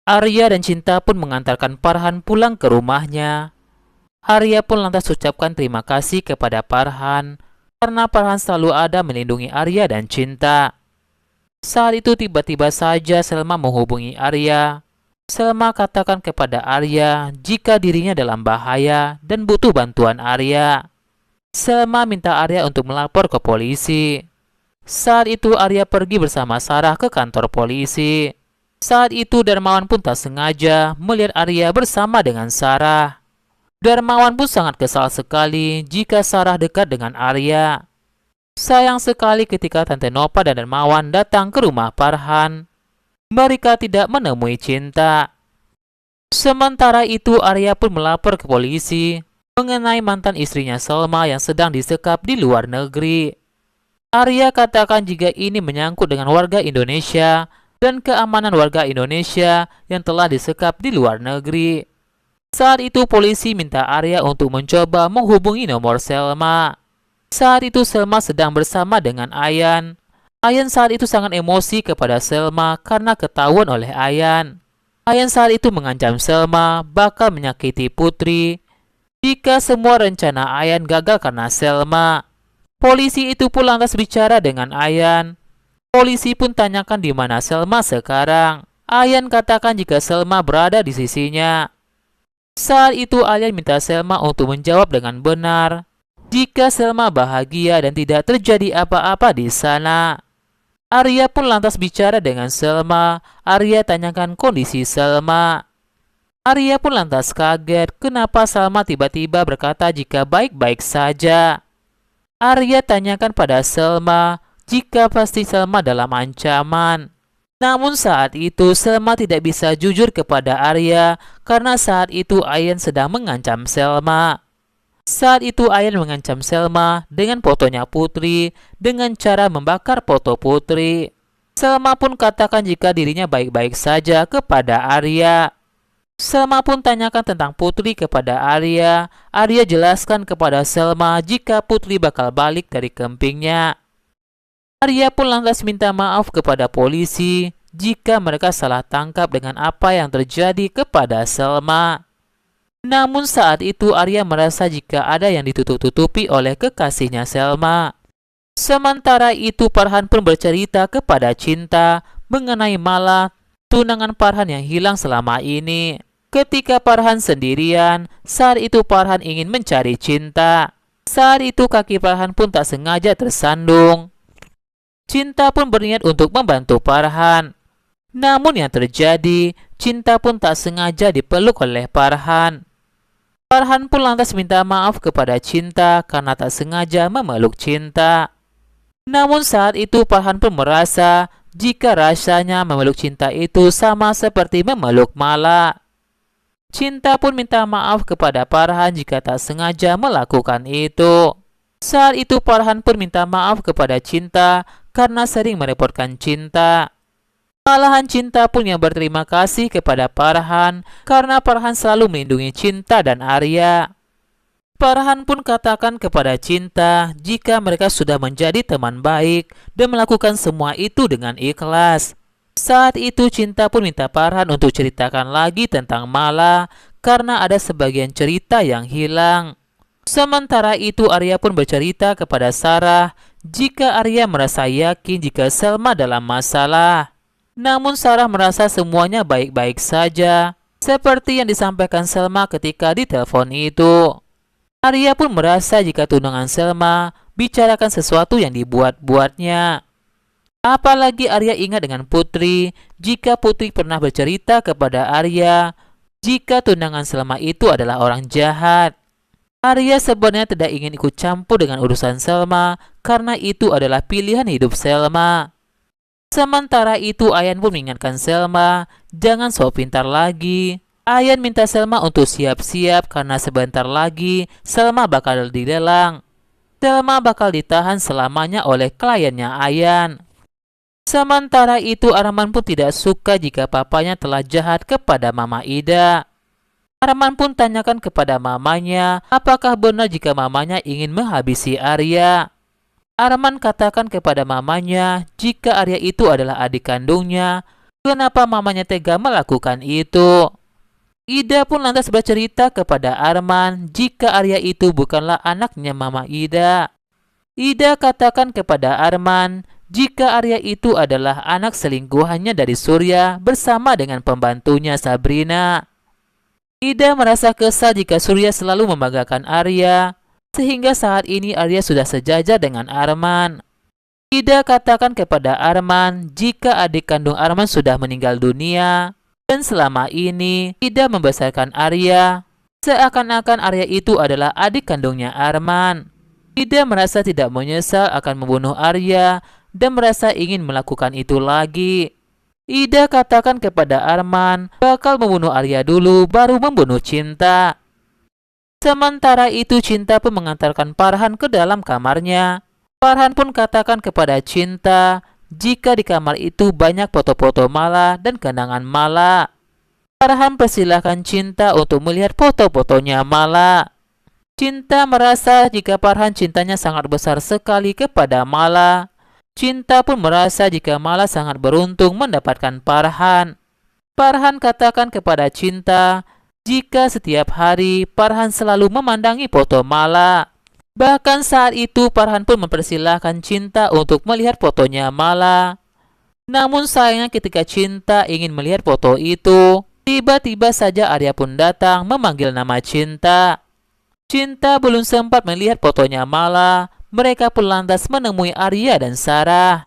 Arya dan Cinta pun mengantarkan Farhan pulang ke rumahnya. Arya pun lantas ucapkan terima kasih kepada Farhan karena Farhan selalu ada melindungi Arya dan Cinta. Saat itu tiba-tiba saja Selma menghubungi Arya. Selma katakan kepada Arya jika dirinya dalam bahaya dan butuh bantuan Arya. Selma minta Arya untuk melapor ke polisi. Saat itu Arya pergi bersama Sarah ke kantor polisi. Saat itu Darmawan pun tak sengaja melihat Arya bersama dengan Sarah. Darmawan pun sangat kesal sekali jika Sarah dekat dengan Arya. Sayang sekali ketika Tante Nova dan Darmawan datang ke rumah Farhan, mereka tidak menemui Cinta. Sementara itu Arya pun melapor ke polisi mengenai mantan istrinya Selma yang sedang disekap di luar negeri. Arya katakan jika ini menyangkut dengan warga Indonesia dan keamanan warga Indonesia yang telah disekap di luar negeri. Saat itu polisi minta Arya untuk mencoba menghubungi nomor Selma. Saat itu Selma sedang bersama dengan Ayan. Ayan saat itu sangat emosi kepada Selma karena ketahuan oleh Ayan. Ayan saat itu mengancam Selma bakal menyakiti Putri jika semua rencana Ayan gagal karena Selma. Polisi itu pun lantas bicara dengan Ayan. Polisi pun tanyakan di mana Selma sekarang. Ayan katakan jika Selma berada di sisinya. Saat itu Ayan minta Selma untuk menjawab dengan benar jika Selma bahagia dan tidak terjadi apa-apa di sana. Arya pun lantas bicara dengan Selma. Arya tanyakan kondisi Selma. Arya pun lantas kaget kenapa Selma tiba-tiba berkata jika baik-baik saja. Arya tanyakan pada Selma jika pasti Selma dalam ancaman. Namun saat itu Selma tidak bisa jujur kepada Arya karena saat itu Ayan sedang mengancam Selma. Saat itu Ayan mengancam Selma dengan fotonya Putri dengan cara membakar foto Putri. Selma pun katakan jika dirinya baik-baik saja kepada Arya. Selma pun tanyakan tentang Putri kepada Arya. Arya jelaskan kepada Selma jika Putri bakal balik dari kempingnya. Arya pun lantas minta maaf kepada polisi jika mereka salah tangkap dengan apa yang terjadi kepada Selma. Namun saat itu Arya merasa jika ada yang ditutup-tutupi oleh kekasihnya Selma. Sementara itu Farhan pun bercerita kepada Cinta mengenai Mala, tunangan Farhan yang hilang selama ini. Ketika Farhan sendirian, saat itu Farhan ingin mencari Cinta. Saat itu kaki Farhan pun tak sengaja tersandung. Cinta pun berniat untuk membantu Farhan. Namun yang terjadi, Cinta pun tak sengaja dipeluk oleh Farhan. Farhan pun lantas minta maaf kepada Cinta karena tak sengaja memeluk Cinta. Namun saat itu Farhan pun merasa jika rasanya memeluk Cinta itu sama seperti memeluk Mala. Cinta pun minta maaf kepada Farhan jika tak sengaja melakukan itu. Saat itu Farhan pun minta maaf kepada Cinta karena sering merepotkan Cinta. Malahan Cinta pun yang berterima kasih kepada Farhan karena Farhan selalu melindungi Cinta dan Arya. Farhan pun katakan kepada Cinta jika mereka sudah menjadi teman baik dan melakukan semua itu dengan ikhlas. Saat itu Cinta pun minta Farhan untuk ceritakan lagi tentang Mala karena ada sebagian cerita yang hilang. Sementara itu Arya pun bercerita kepada Sarah jika Arya merasa yakin jika Selma dalam masalah. Namun Sarah merasa semuanya baik-baik saja, seperti yang disampaikan Selma ketika ditelepon itu. Arya pun merasa jika tunangan Selma bicarakan sesuatu yang dibuat-buatnya. Apalagi Arya ingat dengan Putri, jika Putri pernah bercerita kepada Arya jika tunangan Selma itu adalah orang jahat. Arya sebenarnya tidak ingin ikut campur dengan urusan Selma karena itu adalah pilihan hidup Selma. Sementara itu Ayan pun mengingatkan Selma jangan sok pintar lagi. Ayan minta Selma untuk siap-siap karena sebentar lagi Selma bakal dilelang. Selma bakal ditahan selamanya oleh kliennya Ayan. Sementara itu Arman pun tidak suka jika papanya telah jahat kepada Mama Ida. Arman pun tanyakan kepada mamanya apakah benar jika mamanya ingin menghabisi Arya. Arman katakan kepada mamanya jika Arya itu adalah adik kandungnya, kenapa mamanya tega melakukan itu. Ida pun lantas bercerita kepada Arman jika Arya itu bukanlah anaknya Mama Ida. Ida katakan kepada Arman jika Arya itu adalah anak selingkuhannya dari Surya bersama dengan pembantunya Sabrina. Ida merasa kesal jika Surya selalu membanggakan Arya, sehingga saat ini Arya sudah sejajar dengan Arman. Ida katakan kepada Arman jika adik kandung Arman sudah meninggal dunia, dan selama ini Ida membesarkan Arya, seakan-akan Arya itu adalah adik kandungnya Arman. Ida merasa tidak menyesal akan membunuh Arya dan merasa ingin melakukan itu lagi. Ida katakan kepada Arman bakal membunuh Arya dulu baru membunuh Cinta. Sementara itu Cinta pun mengantarkan Farhan ke dalam kamarnya. Farhan pun katakan kepada Cinta jika di kamar itu banyak foto-foto Mala dan kenangan Mala. Farhan persilahkan Cinta untuk melihat foto-fotonya Mala. Cinta merasa jika Farhan cintanya sangat besar sekali kepada Mala. Cinta pun merasa jika Mala sangat beruntung mendapatkan Farhan. Farhan katakan kepada Cinta jika setiap hari Farhan selalu memandangi foto Mala. Bahkan saat itu Farhan pun mempersilahkan Cinta untuk melihat fotonya Mala. Namun sayangnya ketika Cinta ingin melihat foto itu, tiba-tiba saja Arya pun datang memanggil nama Cinta. Cinta belum sempat melihat fotonya Mala, mereka pun lantas menemui Arya dan Sarah.